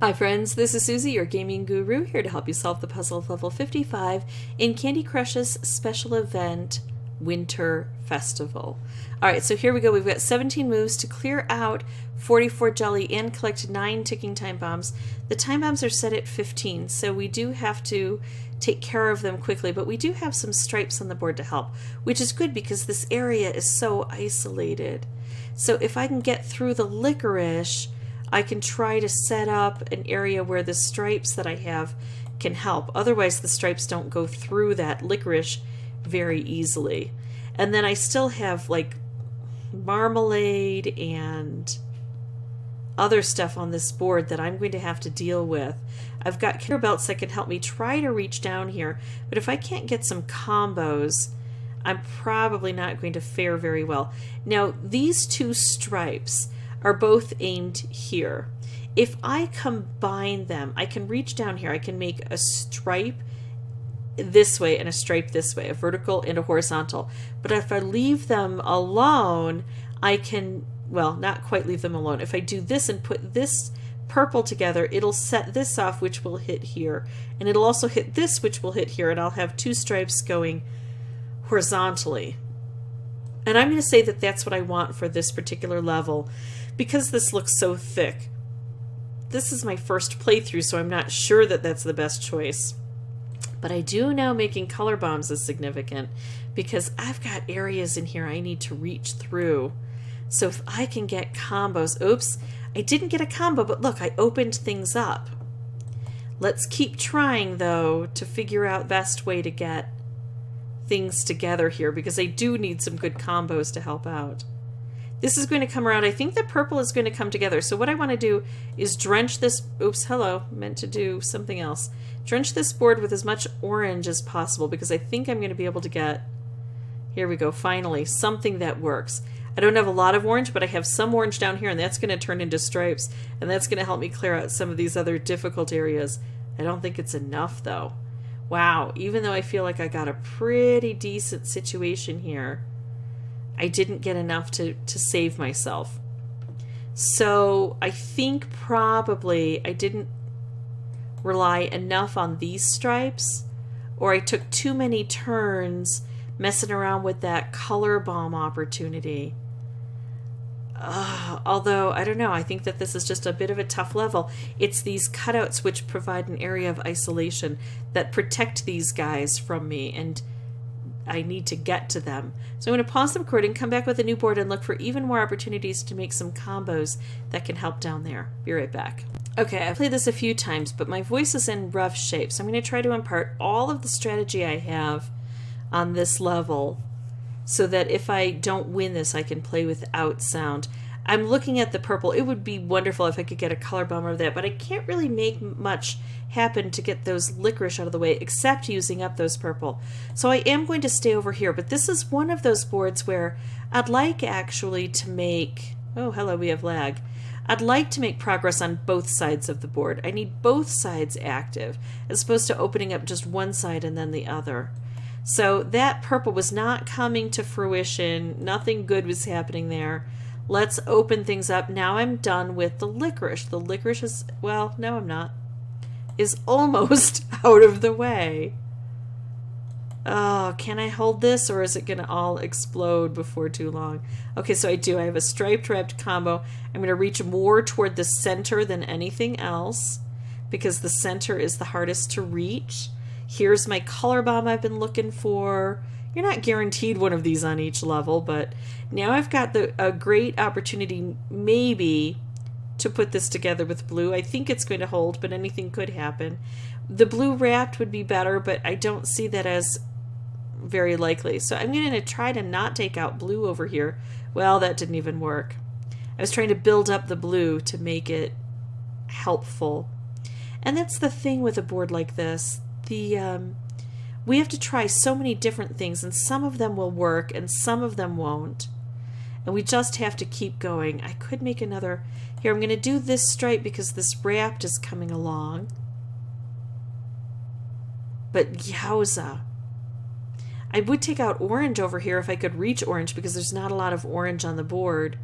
Hi friends, this is Susie, your gaming guru, here to help you solve the puzzle of level 55 in Candy Crush's special event, Winter Festival. Alright, so here we go. We've got 17 moves to clear out 44 jelly and collect 9 ticking time bombs. The time bombs are set at 15, so we do have to take care of them quickly, but we do have some stripes on the board to help, which is good because this area is so isolated. So if I can get through the licorice, I can try to set up an area where the stripes that I have can help. Otherwise, the stripes don't go through that licorice very easily. And then I still have like marmalade and other stuff on this board that I'm going to have to deal with. I've got conveyor belts that can help me try to reach down here, but if I can't get some combos, I'm probably not going to fare very well. Now, these two stripes are both aimed here. If I combine them, I can reach down here. I can make a stripe this way and a stripe this way, a vertical and a horizontal. But if I leave them alone, I can, well, not quite leave them alone. If I do this and put this purple together, it'll set this off, which will hit here. And it'll also hit this, which will hit here. And I'll have two stripes going horizontally. And I'm going to say that that's what I want for this particular level, because this looks so thick. This is my first playthrough, so I'm not sure that that's the best choice. But I do know making color bombs is significant, because I've got areas in here I need to reach through. So if I can get combos, oops, I didn't get a combo, but look, I opened things up. Let's keep trying, though, to figure out best way to get things together here, because I do need some good combos to help out. This is going to come around. I think the purple is going to come together. So what I want to do is drench this, oops, hello, meant to do something else. Drench this board with as much orange as possible, because I think I'm going to be able to get, here we go, finally, something that works. I don't have a lot of orange, but I have some orange down here, and that's going to turn into stripes, and that's going to help me clear out some of these other difficult areas. I don't think it's enough, though. Wow, even though I feel like I got a pretty decent situation here, I didn't get enough to save myself. So I think probably I didn't rely enough on these stripes, or I took too many turns messing around with that color bomb opportunity. Although, I don't know, I think that this is just a bit of a tough level. It's these cutouts which provide an area of isolation that protect these guys from me, and I need to get to them. So I'm going to pause the recording, come back with a new board, and look for even more opportunities to make some combos that can help down there. Be right back. Okay, I've played this a few times, but my voice is in rough shape, so I'm going to try to impart all of the strategy I have on this level so that if I don't win this, I can play without sound. I'm looking at the purple. It would be wonderful if I could get a color bomb of that, but I can't really make much happen to get those licorice out of the way except using up those purple. So I am going to stay over here, but this is one of those boards where I'd like actually to make, oh hello, we have lag. I'd like to make progress on both sides of the board. I need both sides active as opposed to opening up just one side and then the other. So that purple was not coming to fruition. Nothing good was happening there. Let's open things up. Now I'm done with the licorice. The licorice is, well, no I'm not, is almost out of the way. Oh, can I hold this, or is it going to all explode before too long? Okay, so I do. I have a striped wrapped combo. I'm going to reach more toward the center than anything else, because the center is the hardest to reach. Here's my color bomb I've been looking for. You're not guaranteed one of these on each level, but now I've got a great opportunity maybe to put this together with blue. I think it's going to hold, but anything could happen. The blue wrapped would be better, but I don't see that as very likely. So I'm going to try to not take out blue over here. Well, that didn't even work. I was trying to build up the blue to make it helpful. And that's the thing with a board like this. We have to try so many different things, and some of them will work and some of them won't. And we just have to keep going. I could make another. Here, I'm going to do this stripe because this wrapped is coming along. But yowza. I would take out orange over here if I could reach orange, because there's not a lot of orange on the board.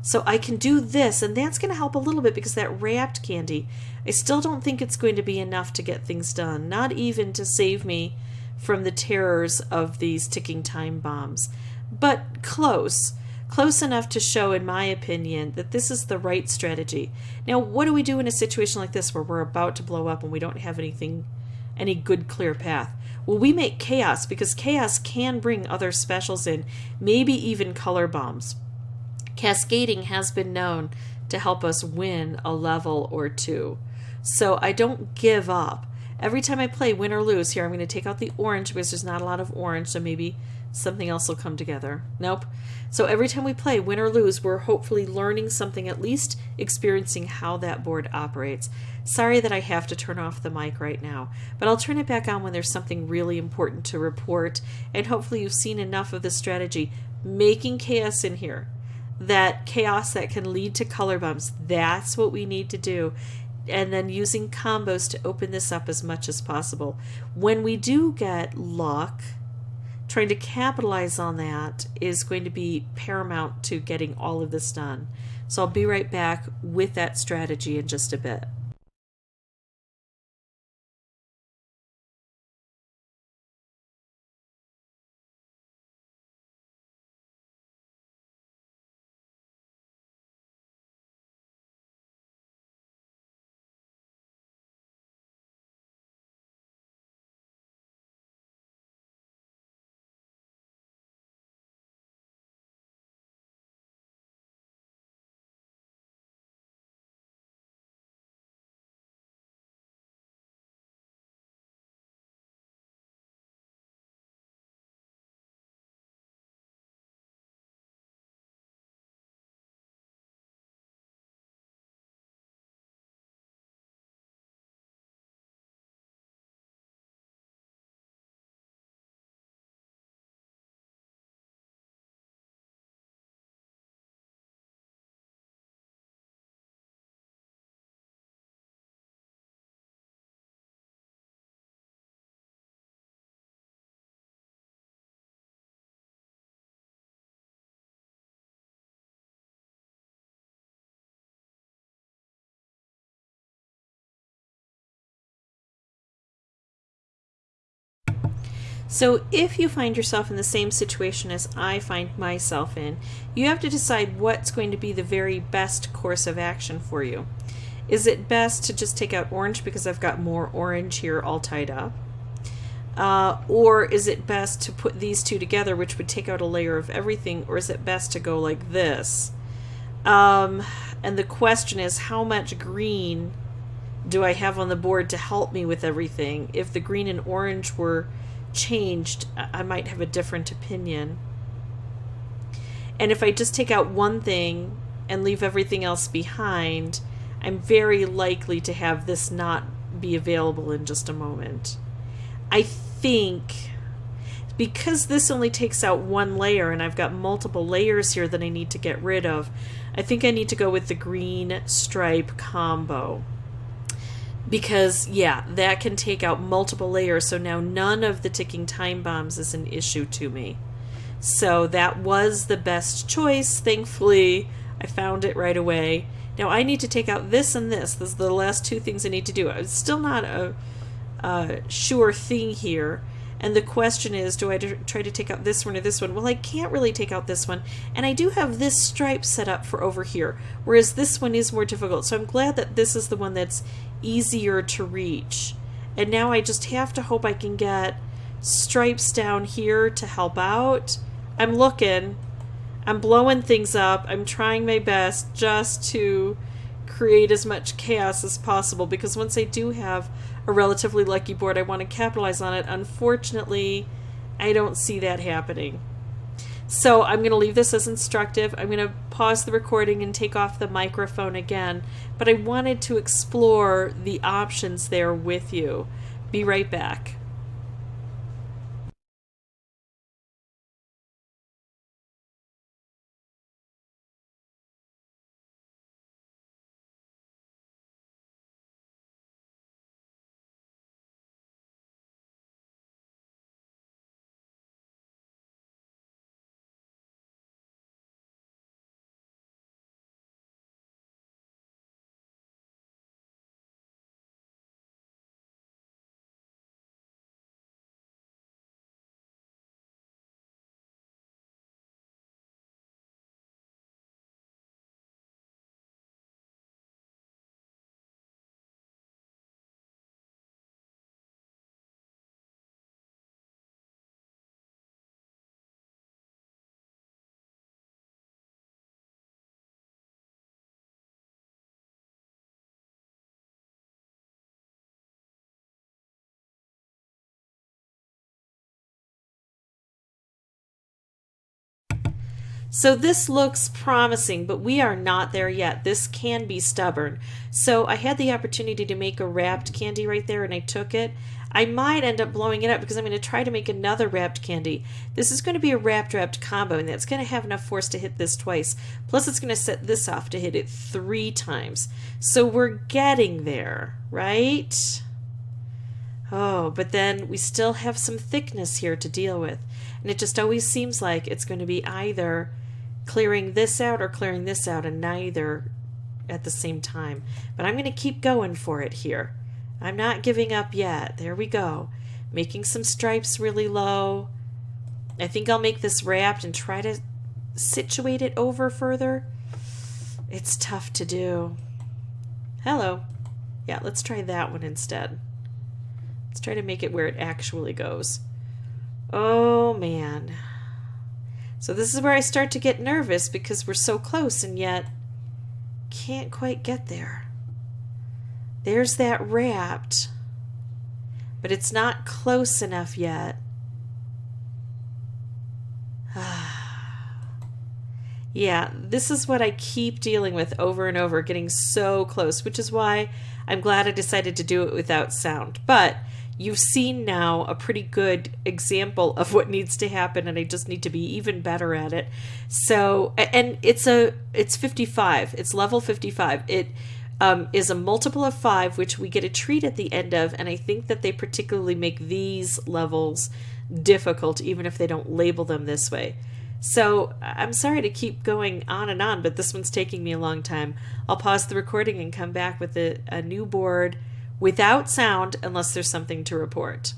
So I can do this, and that's going to help a little bit because that wrapped candy, I still don't think it's going to be enough to get things done, not even to save me from the terrors of these ticking time bombs. But close. Close enough to show, in my opinion, that this is the right strategy. Now, what do we do in a situation like this where we're about to blow up and we don't have any good clear path? Well, we make chaos because chaos can bring other specials in, maybe even color bombs. Cascading has been known to help us win a level or two. So I don't give up. Every time I play win or lose, here I'm going to take out the orange because there's not a lot of orange, so maybe something else will come together. Nope. So every time we play win or lose, we're hopefully learning something, at least experiencing how that board operates. Sorry that I have to turn off the mic right now, but I'll turn it back on when there's something really important to report, and hopefully you've seen enough of this strategy. Making chaos in here, that chaos that can lead to color bombs, that's what we need to do. And then using combos to open this up as much as possible. When we do get luck, trying to capitalize on that is going to be paramount to getting all of this done. So I'll be right back with that strategy in just a bit. So if you find yourself in the same situation as I find myself in, you have to decide what's going to be the very best course of action for you. Is it best to just take out orange because I've got more orange here all tied up? Or is it best to put these two together, which would take out a layer of everything? Or is it best to go like this? And the question is, how much green do I have on the board to help me with everything? If the green and orange were changed, I might have a different opinion. And if I just take out one thing and leave everything else behind, I'm very likely to have this not be available in just a moment. I think because this only takes out one layer and I've got multiple layers here that I need to get rid of, I think I need to go with the green stripe combo. Because, yeah, that can take out multiple layers, so now none of the ticking time bombs is an issue to me. So that was the best choice. Thankfully, I found it right away. Now I need to take out this and this. Those are the last two things I need to do. It's still not a sure thing here. And the question is, do I try to take out this one or this one? Well, I can't really take out this one. And I do have this stripe set up for over here, whereas this one is more difficult. So I'm glad that this is the one that's easier to reach. And now I just have to hope I can get stripes down here to help out. I'm looking. I'm blowing things up. I'm trying my best just to create as much chaos as possible, because once I do have a relatively lucky board, I want to capitalize on it. Unfortunately, I don't see that happening. So I'm going to leave this as instructive. I'm going to pause the recording and take off the microphone again, but I wanted to explore the options there with you. Be right back. So this looks promising, but we are not there yet. This can be stubborn. So I had the opportunity to make a wrapped candy right there, and I took it. I might end up blowing it up because I'm going to try to make another wrapped candy. This is going to be a wrapped combo, and that's going to have enough force to hit this twice. Plus it's going to set this off to hit it 3 times. So we're getting there, right? Oh, but then we still have some thickness here to deal with. And it just always seems like it's going to be either clearing this out or clearing this out, and neither at the same time. But I'm going to keep going for it here. I'm not giving up yet. There we go. Making some stripes really low. I think I'll make this wrapped and try to situate it over further. It's tough to do. Hello. Yeah, let's try that one instead. Let's try to make it where it actually goes. Oh, man. So this is where I start to get nervous because we're so close and yet can't quite get there. There's that wrapped, but it's not close enough yet. Yeah, this is what I keep dealing with over and over, getting so close, which is why I'm glad I decided to do it without sound. But you've seen now a pretty good example of what needs to happen, and I just need to be even better at it. So, and it's 55. It's level 55. It is a multiple of 5, which we get a treat at the end of, and I think that they particularly make these levels difficult, even if they don't label them this way. So I'm sorry to keep going on and on, but this one's taking me a long time. I'll pause the recording and come back with a new board without sound unless there's something to report.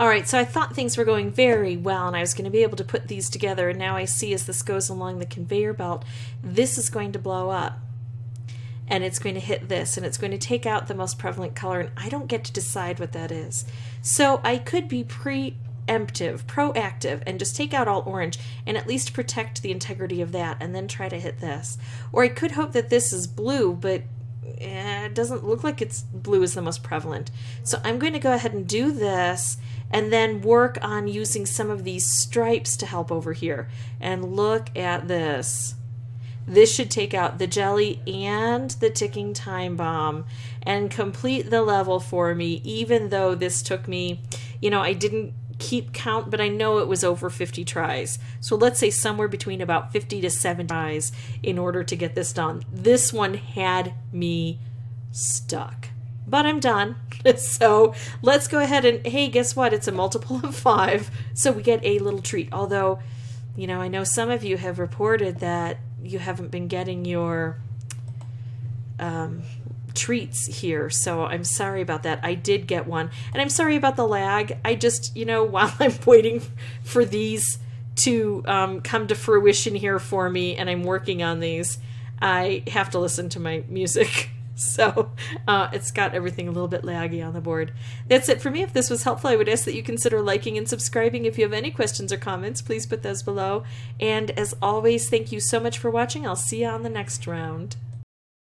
All right, so I thought things were going very well and I was going to be able to put these together, and now I see as this goes along the conveyor belt, this is going to blow up. And it's going to hit this, and it's going to take out the most prevalent color, and I don't get to decide what that is. So I could be proactive, and just take out all orange and at least protect the integrity of that, and then try to hit this. Or I could hope that this is blue, but it doesn't look like it's blue is the most prevalent. So I'm going to go ahead and do this, and then work on using some of these stripes to help over here. And look at this. This should take out the jelly and the ticking time bomb and complete the level for me, even though this took me, I didn't keep count, but I know it was over 50 tries. So let's say somewhere between about 50 to 70 tries in order to get this done. This one had me stuck. But I'm done. So let's go ahead and, hey, guess what? It's a multiple of 5, so we get a little treat. Although, I know some of you have reported that you haven't been getting your treats here, so I'm sorry about that. I did get one, and I'm sorry about the lag. I just, while I'm waiting for these to come to fruition here for me, and I'm working on these, I have to listen to my music. So it's got everything a little bit laggy on the board. That's it for me. If this was helpful, I would ask that you consider liking and subscribing. If you have any questions or comments, please put those below. And as always, thank you so much for watching. I'll see you on the next round.